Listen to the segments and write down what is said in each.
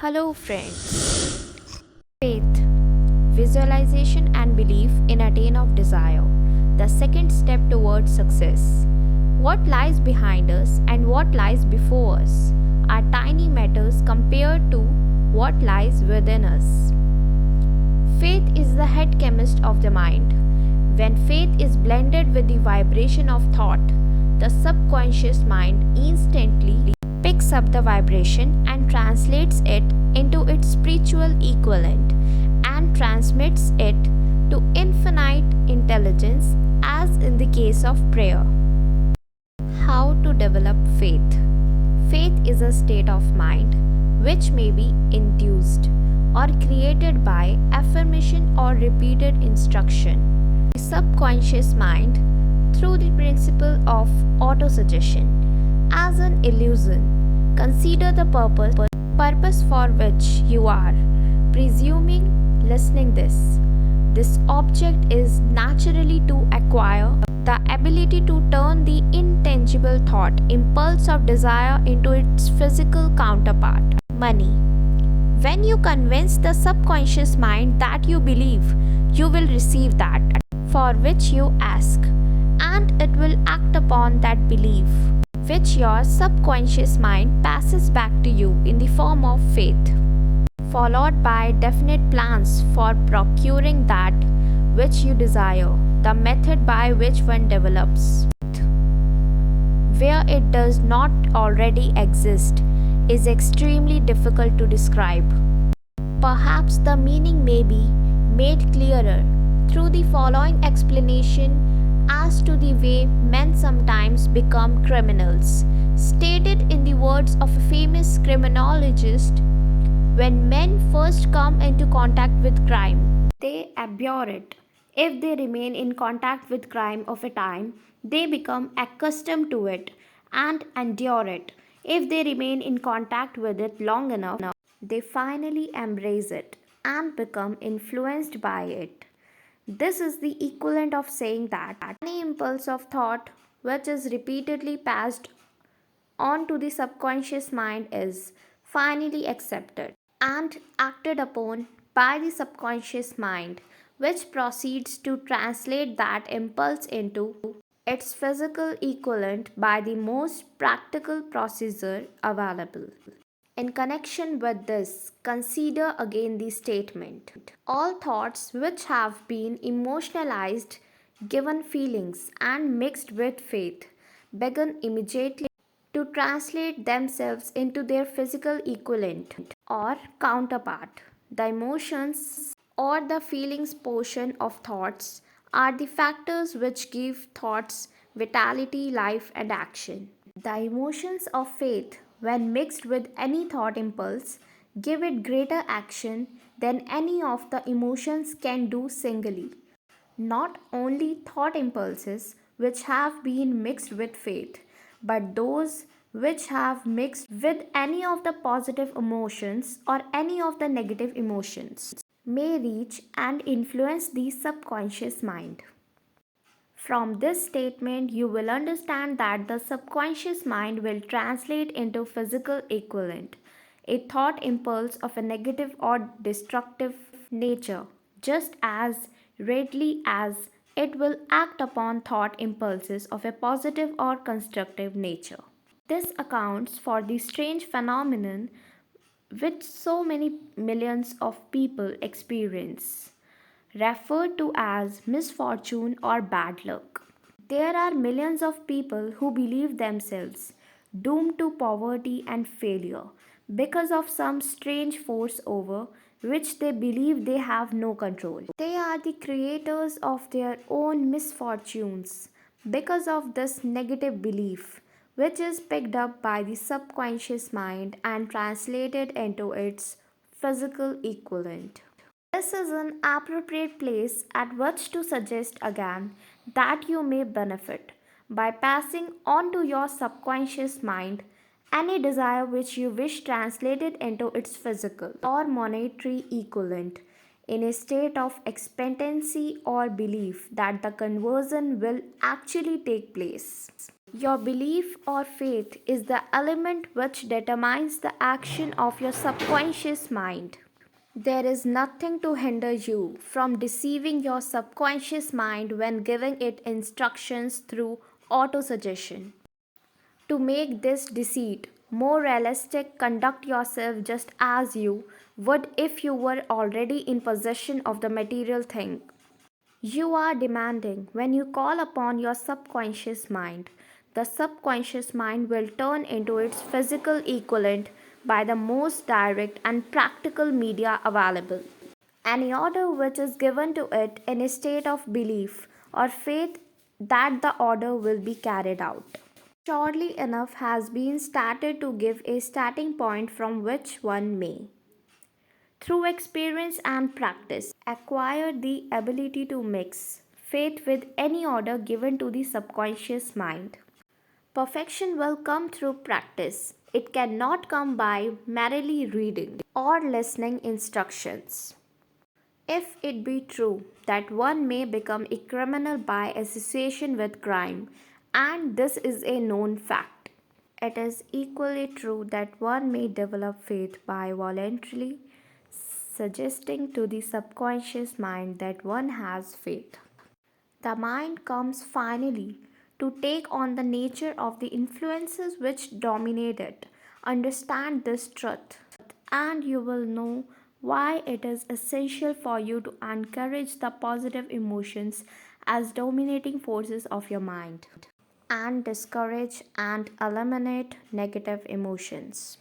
Hello, friends. Faith, visualization, and belief in attain of desire. The second step towards success. What lies behind us and what lies before us are tiny matters compared to what lies within us. Faith is the head chemist of the mind. When faith is blended with the vibration of thought, the subconscious mind instantly picks up the vibration and translates it into its spiritual equivalent and transmits it to infinite intelligence, as in the case of prayer. How to develop faith? Faith is a state of mind which may be induced or created by affirmation or repeated instruction. The subconscious mind, through the principle of autosuggestion, as an illusion, consider the purpose for which you are presuming listening this. This object is naturally to acquire the ability to turn the intangible thought impulse of desire into its physical counterpart, money. When you convince the subconscious mind that you believe, you will receive that for which you ask, and it will act upon that belief, which your subconscious mind passes back to you in the form of faith, followed by definite plans for procuring that which you desire. The method by which one develops where it does not already exist is extremely difficult to describe. Perhaps the meaning may be made clearer through the following explanation as to the way men sometimes become criminals. Stated in the words of a famous criminologist, when men first come into contact with crime, they abhor it. If they remain in contact with crime of a time, they become accustomed to it and endure it. If they remain in contact with it long enough, they finally embrace it and become influenced by it. This is the equivalent of saying that any impulse of thought which is repeatedly passed on to the subconscious mind is finally accepted and acted upon by the subconscious mind, which proceeds to translate that impulse into its physical equivalent by the most practical procedure available. In connection with this, consider again the statement. All thoughts which have been emotionalized, given feelings, and mixed with faith begin immediately to translate themselves into their physical equivalent or counterpart. The emotions or the feelings portion of thoughts are the factors which give thoughts vitality, life, and action. The emotions of faith, when mixed with any thought impulse, give it greater action than any of the emotions can do singly. Not only thought impulses which have been mixed with faith, but those which have mixed with any of the positive emotions or any of the negative emotions may reach and influence the subconscious mind. From this statement, you will understand that the subconscious mind will translate into physical equivalent a thought impulse of a negative or destructive nature just as readily as it will act upon thought impulses of a positive or constructive nature. This accounts for the strange phenomenon which so many millions of people experience, referred to as misfortune or bad luck. There are millions of people who believe themselves doomed to poverty and failure because of some strange force over which they believe they have no control. They are the creators of their own misfortunes because of this negative belief, which is picked up by the subconscious mind and translated into its physical equivalent. This is an appropriate place at which to suggest again that you may benefit by passing on to your subconscious mind any desire which you wish translated into its physical or monetary equivalent in a state of expectancy or belief that the conversion will actually take place. Your belief or faith is the element which determines the action of your subconscious mind. There is nothing to hinder you from deceiving your subconscious mind when giving it instructions through autosuggestion. To make this deceit more realistic, conduct yourself just as you would if you were already in possession of the material thing. You are demanding when you call upon your subconscious mind. The subconscious mind will turn into its physical equivalent by the most direct and practical media available. Any order which is given to it in a state of belief or faith that the order will be carried out. Surely enough has been started to give a starting point from which one may, through experience and practice, acquire the ability to mix faith with any order given to the subconscious mind. Perfection will come through practice. It cannot come by merely reading or listening instructions. If it be true that one may become a criminal by association with crime, and this is a known fact, it is equally true that one may develop faith by voluntarily suggesting to the subconscious mind that one has faith. The mind comes finally to take on the nature of the influences which dominate it. Understand this truth, and you will know why it is essential for you to encourage the positive emotions as dominating forces of your mind and discourage and eliminate negative emotions.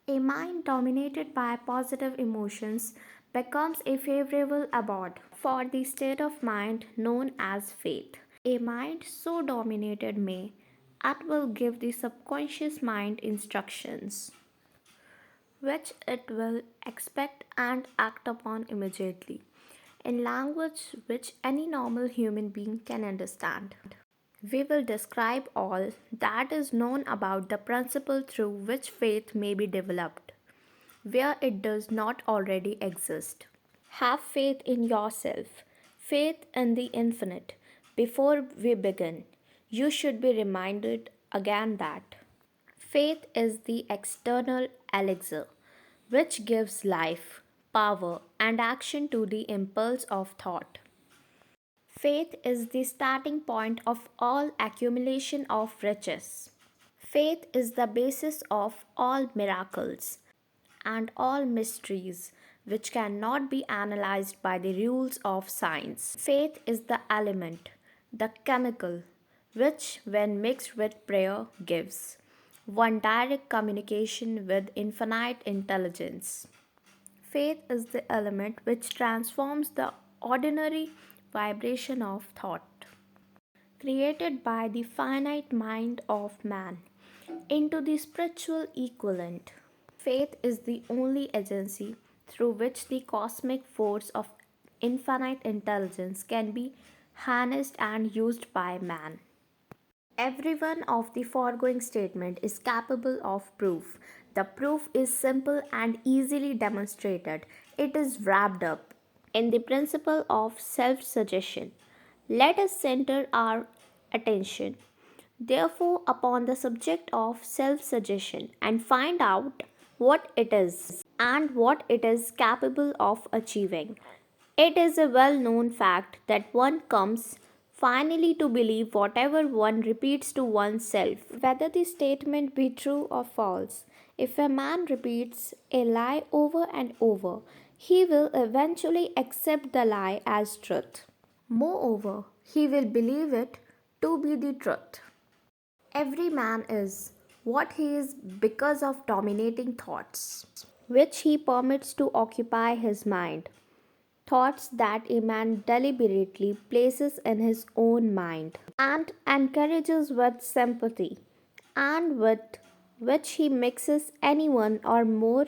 A mind dominated by positive emotions becomes a favorable abode for the state of mind known as faith. A mind so dominated may at will give the subconscious mind instructions, which it will expect and act upon immediately, in language which any normal human being can understand. We will describe all that is known about the principle through which faith may be developed, where it does not already exist. Have faith in yourself, faith in the infinite. Before we begin, you should be reminded again that faith is the external elixir which gives life, power, and action to the impulse of thought. Faith is the starting point of all accumulation of riches. Faith is the basis of all miracles and all mysteries which cannot be analyzed by the rules of science. Faith is the element, the chemical, which, when mixed with prayer, gives one direct communication with infinite intelligence. Faith is the element which transforms the ordinary vibration of thought, created by the finite mind of man, into the spiritual equivalent. Faith is the only agency through which the cosmic force of infinite intelligence can be harnessed and used by man. Every one of the foregoing statement is capable of proof. The proof is simple and easily demonstrated. It is wrapped up in the principle of self suggestion. Let us center our attention, therefore, upon the subject of self suggestion and find out what it is and what it is capable of achieving. It is a well known fact that one comes finally to believe whatever one repeats to oneself, whether the statement be true or false. If a man repeats a lie over and over, he will eventually accept the lie as truth. Moreover, he will believe it to be the truth. Every man is what he is because of dominating thoughts, which he permits to occupy his mind. Thoughts that a man deliberately places in his own mind and encourages with sympathy, and with which he mixes any one or more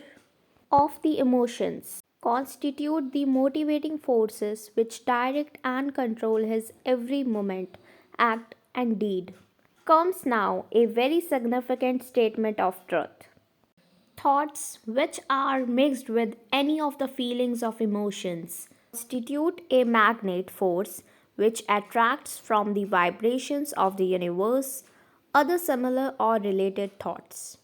of the emotions, constitute the motivating forces which direct and control his every moment, act, and deed. Comes now a very significant statement of truth. Thoughts which are mixed with any of the feelings of emotions constitute a magnet force which attracts from the vibrations of the universe other similar or related thoughts.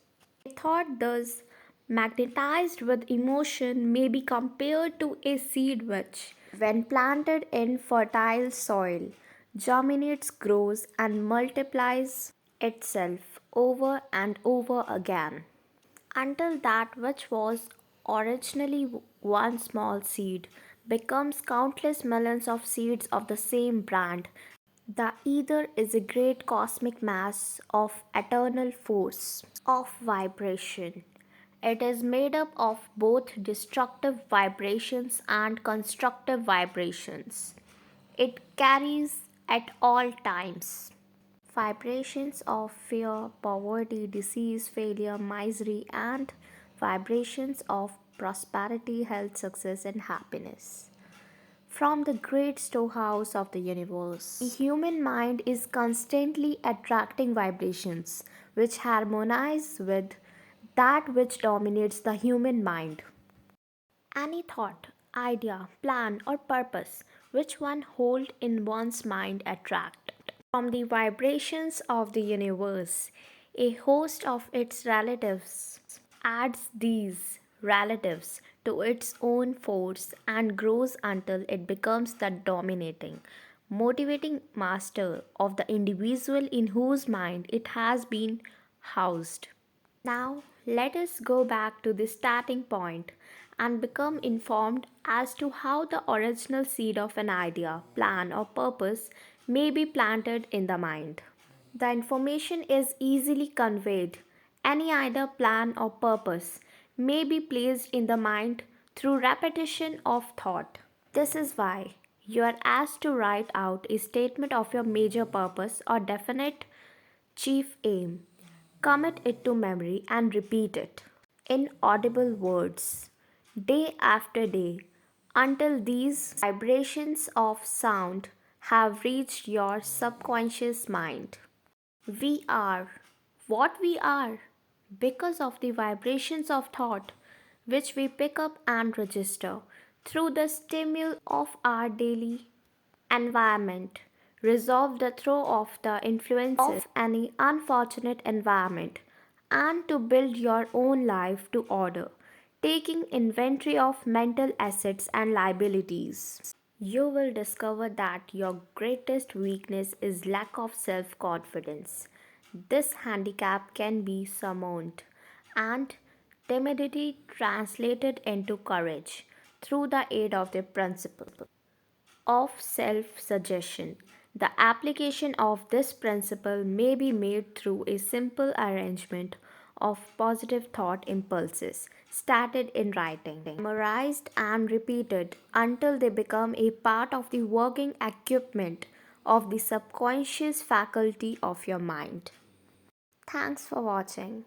A thought thus magnetized with emotion may be compared to a seed which, when planted in fertile soil, germinates, grows, and multiplies itself over and over again until that which was originally one small seed becomes countless millions of seeds of the same brand. The ether is a great cosmic mass of eternal force, of vibration. It is made up of both destructive vibrations and constructive vibrations. It carries at all times vibrations of fear, poverty, disease, failure, misery, and vibrations of prosperity, health, success, and happiness. From the great storehouse of the universe, the human mind is constantly attracting vibrations which harmonize with that which dominates the human mind. Any thought, idea, plan, or purpose which one hold in one's mind attract. From the vibrations of the universe, a host of its relatives adds these relatives to its own force and grows until it becomes the dominating, motivating master of the individual in whose mind it has been housed. Now, let us go back to the starting point and become informed as to how the original seed of an idea, plan, or purpose may be planted in the mind. The information is easily conveyed. Any either plan or purpose may be placed in the mind through repetition of thought. This is why you are asked to write out a statement of your major purpose or definite chief aim. Commit it to memory and repeat it in audible words day after day until these vibrations of sound have reached your subconscious mind. We are what we are because of the vibrations of thought which we pick up and register through the stimuli of our daily environment. Resolve the throw of the influences of any unfortunate environment and to build your own life to order, taking inventory of mental assets and liabilities. You will discover that your greatest weakness is lack of self confidence. This handicap can be surmounted and timidity translated into courage through the aid of the principle of self suggestion. The application of this principle may be made through a simple arrangement of positive thought impulses started in writing, memorized, and repeated until they become a part of the working equipment of the subconscious faculty of your mind. Thanks for watching.